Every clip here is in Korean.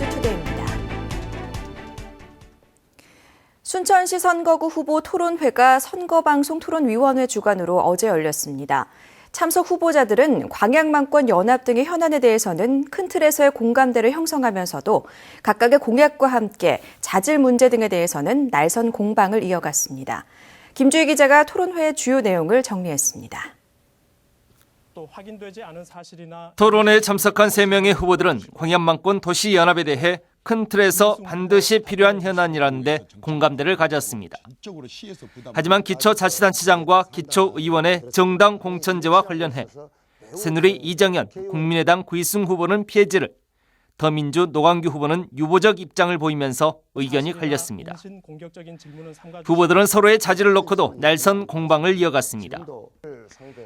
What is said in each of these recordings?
뉴스투데이입니다. 순천시 선거구 후보 토론회가 선거방송토론위원회 주관으로 어제 열렸습니다. 참석 후보자들은 광양만권 연합 등의 현안에 대해서는 큰 틀에서의 공감대를 형성하면서도 각각의 공약과 함께 자질 문제 등에 대해서는 날선 공방을 이어갔습니다. 김주희 기자가 토론회의 주요 내용을 정리했습니다. 또 확인되지 않은 사실이나 토론회에 참석한 3명의 후보들은 광양만권 도시연합에 대해 큰 틀에서 반드시 필요한 현안이라는 데 공감대를 가졌습니다. 하지만 기초자치단체장과 기초의원의 정당 공천제와 관련해 새누리 이정현 국민의당 구이승 후보는 피해지를, 더민주 노광규 후보는 유보적 입장을 보이면서 의견이 갈렸습니다. 후보들은 서로의 자질을 놓고도 날선 공방을 이어갔습니다.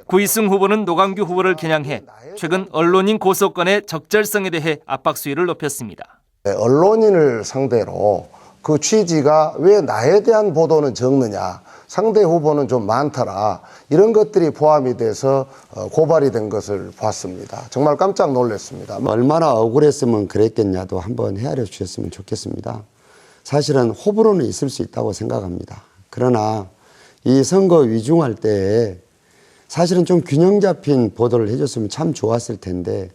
구이승 후보는 노광규 후보를 겨냥해 최근 언론인 고소건의 적절성에 대해 압박 수위를 높였습니다. 언론인을 상대로 그 취지가 왜 나에 대한 보도는 적느냐, 상대 후보는 좀 많더라, 이런 것들이 포함이 돼서 고발이 된 것을 봤습니다. 정말 깜짝 놀랐습니다. 얼마나 억울했으면 그랬겠냐도 한번 헤아려 주셨으면 좋겠습니다. 사실은 호불호는 있을 수 있다고 생각합니다. 그러나 이 선거 위중할 때 사실은 좀 균형 잡힌 보도를 해줬으면 참 좋았을 텐데.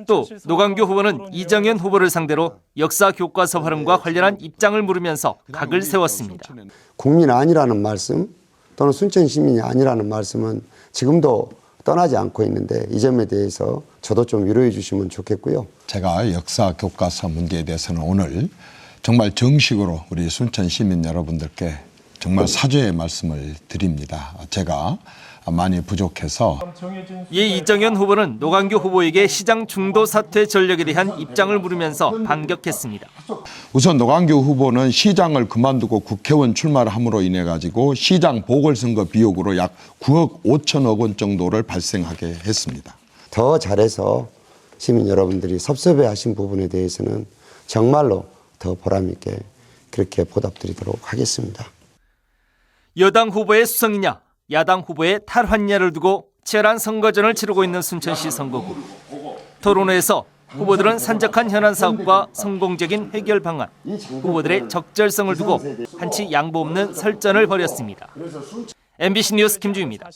또 노광규 후보는 이정현 후보를 상대로 역사 교과서 발언과 관련한 입장을 물으면서 각을 세웠습니다. 국민 아니라는 말씀 또는 순천 시민이 아니라는 말씀은 지금도 떠나지 않고 있는데 이 점에 대해서 저도 좀 위로해 주시면 좋겠고요. 제가 역사 교과서 문제에 대해서는 오늘 정말 정식으로 우리 순천 시민 여러분들께 정말 사죄의 말씀을 드립니다. 제가 많이 부족해서. 이에 이정현 후보는 노광규 후보에게 시장 중도 사퇴 전략에 대한 입장을 물으면서 반격했습니다. 우선 노광규 후보는 시장을 그만두고 국회의원 출마를 함으로 인해 가지고 시장 보궐선거 비용으로 약 9억 5천억 원 정도를 발생하게 했습니다. 더 잘해서 시민 여러분들이 섭섭해하신 부분에 대해서는 정말로 더 보람 있게 그렇게 보답드리도록 하겠습니다. 여당 후보의 수성이냐, 야당 후보의 탈환냐를 두고 치열한 선거전을 치르고 있는 순천시 선거구. 토론회에서 후보들은 산적한 현안 사업과 성공적인 해결 방안, 후보들의 적절성을 두고 한치 양보 없는 설전을 벌였습니다. MBC 뉴스 김주희입니다.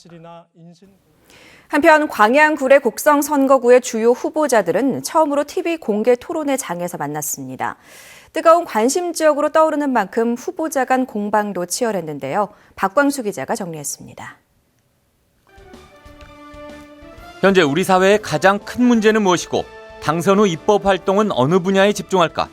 한편 광양 구례 곡성 선거구의 주요 후보자들은 처음으로 TV 공개 토론회 장에서 만났습니다. 뜨거운 관심 지역으로 떠오르는 만큼 후보자 간 공방도 치열했는데요. 박광수 기자가 정리했습니다. 현재 우리 사회의 가장 큰 문제는 무엇이고 당선 후 입법 활동은 어느 분야에 집중할까?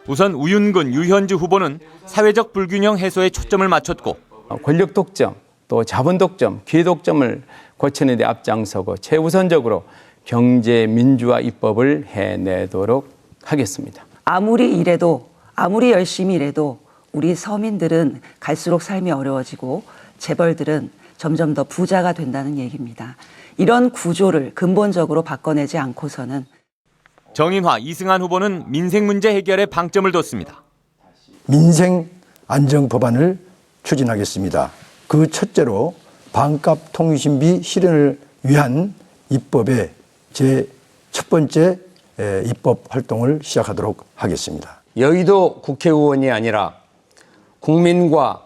우선 우윤근, 유현주 후보는 사회적 불균형 해소에 초점을 맞췄고 권력 독점, 또 자본 독점, 기회 독점을 고치는 데 앞장서고 최우선적으로 경제 민주화 입법을 해내도록 하겠습니다. 아무리 일해도 아무리 열심히 일해도 우리 서민들은 갈수록 삶이 어려워지고 재벌들은 점점 더 부자가 된다는 얘기입니다. 이런 구조를 근본적으로 바꿔내지 않고서는. 정인화, 이승한 후보는 민생 문제 해결에 방점을 뒀습니다. 민생 안정 법안을 추진하겠습니다. 그 첫째로 반값 통신비 실현을 위한 입법의 제 첫 번째 입법 활동을 시작하도록 하겠습니다. 여의도 국회의원이 아니라 국민과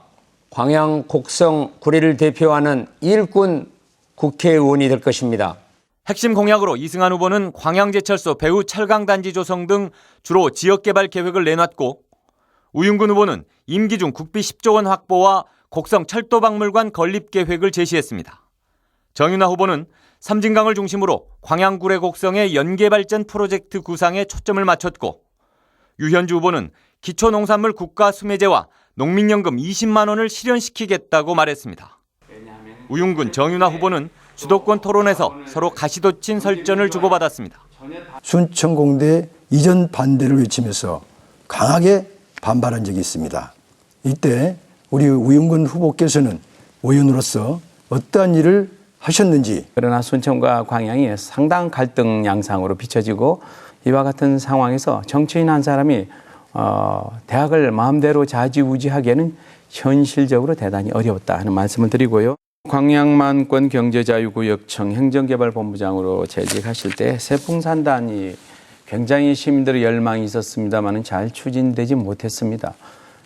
광양, 곡성, 구례를 대표하는 일꾼 국회의원이 될 것입니다. 핵심 공약으로 이승한 후보는 광양제철소, 배후 철강단지 조성 등 주로 지역개발 계획을 내놨고, 우윤근 후보는 임기 중 국비 10조 원 확보와 곡성 철도박물관 건립 계획을 제시했습니다. 정윤화 후보는 삼진강을 중심으로 광양, 구례, 곡성의 연계발전 프로젝트 구상에 초점을 맞췄고, 유현주 후보는 기초농산물 국가수매제와 농민연금 20만 원을 실현시키겠다고 말했습니다. 우윤근, 정윤화 후보는 주도권 토론에서 서로 가시돋친 설전을 주고받았습니다. 순천공대 이전 반대를 외치면서 강하게 반발한 적이 있습니다. 이때 우리 우윤근 후보께서는 의원으로서 어떠한 일을 하셨는지. 그러나 순천과 광양이 상당한 갈등 양상으로 비춰지고 이와 같은 상황에서 정치인 한 사람이 대학을 마음대로 좌지우지하기에는 현실적으로 대단히 어려웠다 하는 말씀을 드리고요. 광양만권 경제자유구역청 행정개발본부장으로 재직하실 때 세풍산단이 굉장히 시민들의 열망이 있었습니다만 잘 추진되지 못했습니다.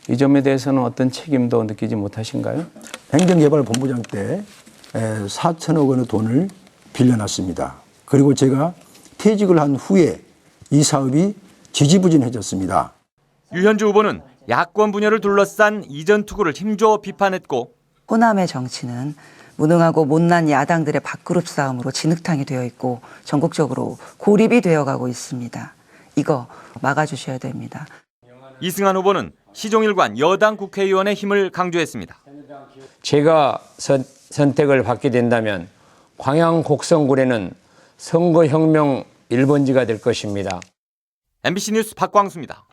이 점에 대해서는 어떤 책임도 느끼지 못하신가요? 행정개발본부장 때 4천억 원의 돈을 빌려놨습니다. 그리고 제가 퇴직을 한 후에 이 사업이 지지부진해졌습니다. 유현주 후보는 야권 분열을 둘러싼 이전 투구를 힘줘 비판했고 호남의 정치는 무능하고 못난 야당들의 밥그릇 싸움으로 진흙탕이 되어 있고 전국적으로 고립이 되어가고 있습니다. 이거 막아주셔야 됩니다. 이승환 후보는 시종일관 여당 국회의원의 힘을 강조했습니다. 제가 선택을 받게 된다면 광양 곡성구례는 선거혁명 1번지가 될 것입니다. MBC 뉴스 박광수입니다.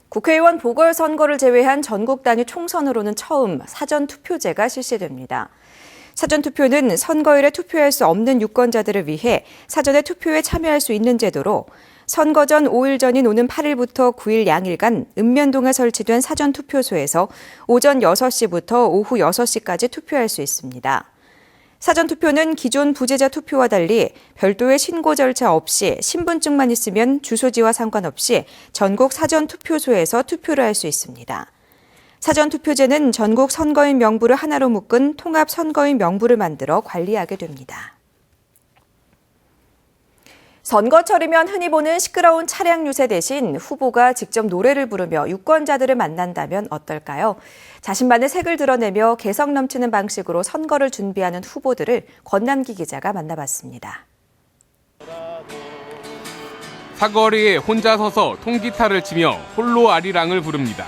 국회의원 보궐선거를 제외한 전국 단위 총선으로는 처음 사전투표제가 실시됩니다. 사전투표는 선거일에 투표할 수 없는 유권자들을 위해 사전에 투표에 참여할 수 있는 제도로 선거 전 5일 전인 오는 8일부터 9일 양일간 읍면동에 설치된 사전투표소에서 오전 6시부터 오후 6시까지 투표할 수 있습니다. 사전투표는 기존 부재자 투표와 달리 별도의 신고 절차 없이 신분증만 있으면 주소지와 상관없이 전국 사전투표소에서 투표를 할 수 있습니다. 사전투표제는 전국 선거인 명부를 하나로 묶은 통합 선거인 명부를 만들어 관리하게 됩니다. 선거철이면 흔히 보는 시끄러운 차량 유세 대신 후보가 직접 노래를 부르며 유권자들을 만난다면 어떨까요? 자신만의 색을 드러내며 개성 넘치는 방식으로 선거를 준비하는 후보들을 권남기 기자가 만나봤습니다. 사거리에 혼자 서서 통기타를 치며 홀로 아리랑을 부릅니다.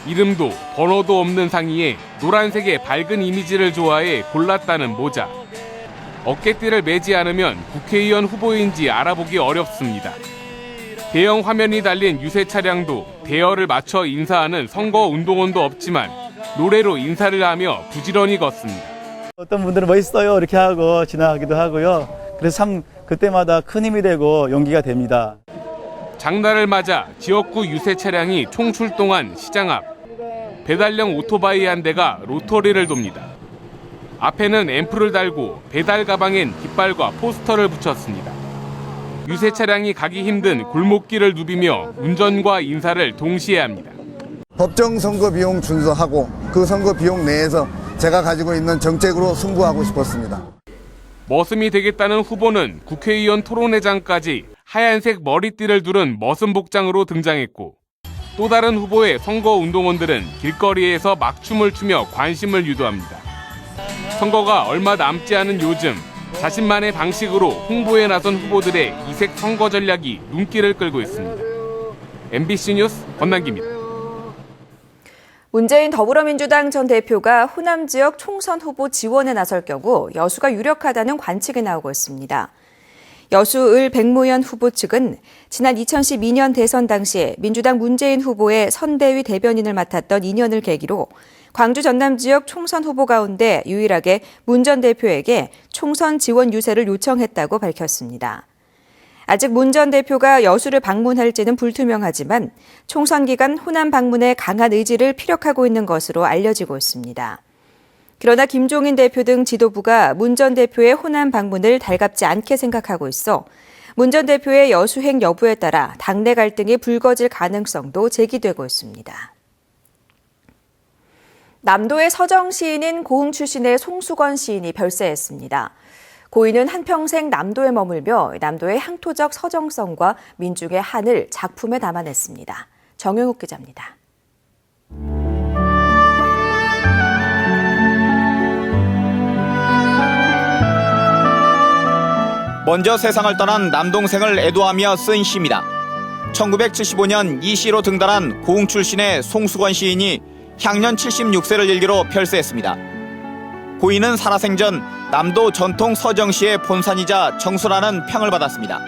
이름도 번호도 없는 상의에 노란색의 밝은 이미지를 좋아해 골랐다는 모자. 어깨띠를 매지 않으면 국회의원 후보인지 알아보기 어렵습니다. 대형 화면이 달린 유세 차량도 대열을 맞춰 인사하는 선거 운동원도 없지만 노래로 인사를 하며 부지런히 걷습니다. 어떤 분들은 멋있어요 이렇게 하고 지나가기도 하고요. 그래서 참 그때마다 큰 힘이 되고 용기가 됩니다. 장날을 맞아 지역구 유세 차량이 총출동한 시장 앞. 배달용 오토바이 한 대가 로터리를 돕니다. 앞에는 앰프를 달고 배달 가방엔 깃발과 포스터를 붙였습니다. 유세 차량이 가기 힘든 골목길을 누비며 운전과 인사를 동시에 합니다. 법정 선거 비용 준수하고 그 선거 비용 내에서 제가 가지고 있는 정책으로 승부하고 싶었습니다. 머슴이 되겠다는 후보는 국회의원 토론회장까지 하얀색 머리띠를 두른 머슴 복장으로 등장했고 또 다른 후보의 선거 운동원들은 길거리에서 막춤을 추며 관심을 유도합니다. 선거가 얼마 남지 않은 요즘 자신만의 방식으로 홍보에 나선 후보들의 이색 선거 전략이 눈길을 끌고 있습니다. MBC 뉴스 권남기입니다. 문재인 더불어민주당 전 대표가 호남 지역 총선 후보 지원에 나설 경우 여수가 유력하다는 관측이 나오고 있습니다. 여수을 백무현 후보 측은 지난 2012년 대선 당시 민주당 문재인 후보의 선대위 대변인을 맡았던 인연을 계기로 광주 전남 지역 총선 후보 가운데 유일하게 문 전 대표에게 총선 지원 유세를 요청했다고 밝혔습니다. 아직 문 전 대표가 여수를 방문할지는 불투명하지만 총선 기간 호남 방문에 강한 의지를 피력하고 있는 것으로 알려지고 있습니다. 그러나 김종인 대표 등 지도부가 문 전 대표의 호남 방문을 달갑지 않게 생각하고 있어 문 전 대표의 여수행 여부에 따라 당내 갈등이 불거질 가능성도 제기되고 있습니다. 남도의 서정 시인인 고흥 출신의 송수건 시인이 별세했습니다. 고인은 한평생 남도에 머물며 남도의 향토적 서정성과 민중의 한을 작품에 담아냈습니다. 정영욱 기자입니다. 먼저 세상을 떠난 남동생을 애도하며 쓴 시입니다. 1975년 이 시로 등단한 고흥 출신의 송수건 시인이 향년 76세를 일기로 별세했습니다. 고인은 살아생전 남도 전통 서정시의 본산이자 정수라는 평을 받았습니다.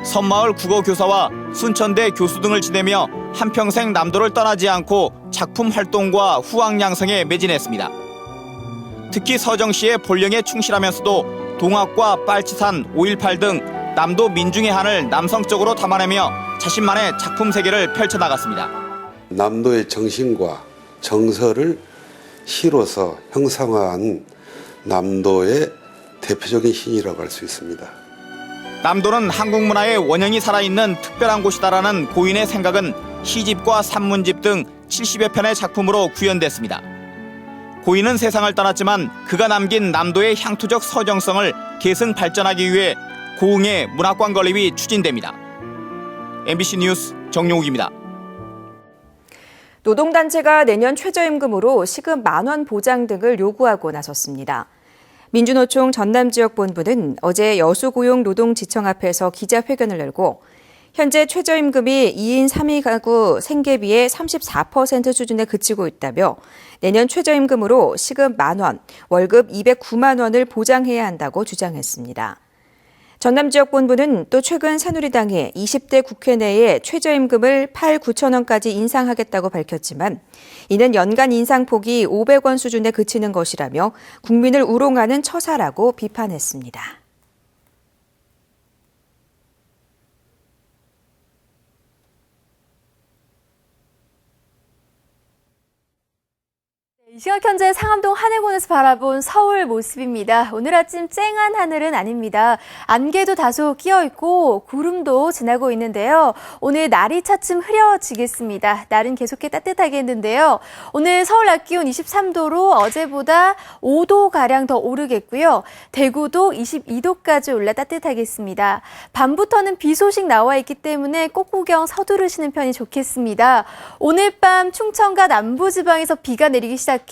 섬마을 국어교사와 순천대 교수 등을 지내며 한평생 남도를 떠나지 않고 작품 활동과 후학 양성에 매진했습니다. 특히 서정시의 본령에 충실하면서도 동학과 빨치산, 5.18 등 남도 민중의 한을 남성적으로 담아내며 자신만의 작품 세계를 펼쳐나갔습니다. 남도의 정신과 정서를 시로서 형상화한 남도의 대표적인 시인이라고 할 수 있습니다. 남도는 한국 문화의 원형이 살아있는 특별한 곳이다라는 고인의 생각은 시집과 산문집 등 70여 편의 작품으로 구현됐습니다. 고인은 세상을 떠났지만 그가 남긴 남도의 향토적 서정성을 계승 발전하기 위해 고흥의 문학관 건립이 추진됩니다. MBC 뉴스 정용욱입니다. 노동단체가 내년 최저임금으로 시급 10,000원 보장 등을 요구하고 나섰습니다. 민주노총 전남지역본부는 어제 여수고용노동지청 앞에서 기자회견을 열고 현재 최저임금이 2인 3인 가구 생계비의 34% 수준에 그치고 있다며 내년 최저임금으로 시급 10,000원, 월급 209만 원을 보장해야 한다고 주장했습니다. 전남지역본부는 또 최근 새누리당이 20대 국회 내에 최저임금을 8,9천 원까지 인상하겠다고 밝혔지만 이는 연간 인상폭이 500원 수준에 그치는 것이라며 국민을 우롱하는 처사라고 비판했습니다. 이 시각 현재 상암동 하늘공원에서 바라본 서울 모습입니다. 오늘 아침 쨍한 하늘은 아닙니다. 안개도 다소 끼어있고 구름도 지나고 있는데요. 오늘 날이 차츰 흐려지겠습니다. 날은 계속해 따뜻하겠는데요. 오늘 서울 낮 기온 23도로 어제보다 5도가량 더 오르겠고요. 대구도 22도까지 올라 따뜻하겠습니다. 밤부터는 비 소식 나와 있기 때문에 꽃구경 서두르시는 편이 좋겠습니다. 오늘 밤 충청과 남부지방에서 비가 내리기 시작해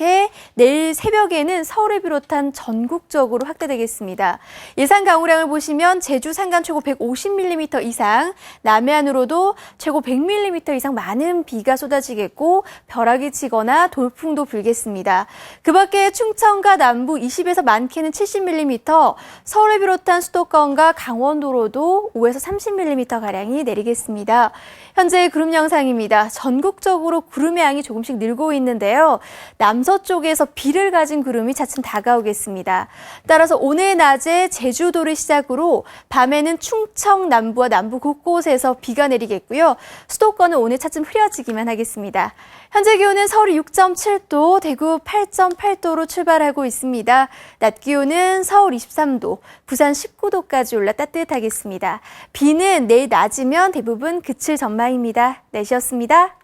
내일 새벽에는 서울을 비롯한 전국적으로 확대되겠습니다. 예상 강우량을 보시면 제주 산간 최고 150mm 이상, 남해안으로도 최고 100mm 이상 많은 비가 쏟아지겠고 벼락이 치거나 돌풍도 불겠습니다. 그 밖에 충청과 남부 20에서 많게는 70mm, 서울을 비롯한 수도권과 강원도로도 5에서 30mm가량이 내리겠습니다. 현재 구름 영상입니다. 전국적으로 구름의 양이 조금씩 늘고 있는데요. 남서쪽에서 비를 가진 구름이 차츰 다가오겠습니다. 따라서 오늘 낮에 제주도를 시작으로 밤에는 충청 남부와 남부 곳곳에서 비가 내리겠고요. 수도권은 오늘 차츰 흐려지기만 하겠습니다. 현재 기온은 서울이 6.7도, 대구 8.8도로 출발하고 있습니다. 낮 기온은 서울 23도, 부산 19도까지 올라 따뜻하겠습니다. 비는 내일 낮이면 대부분 그칠 전망입니다. 날씨였습니다.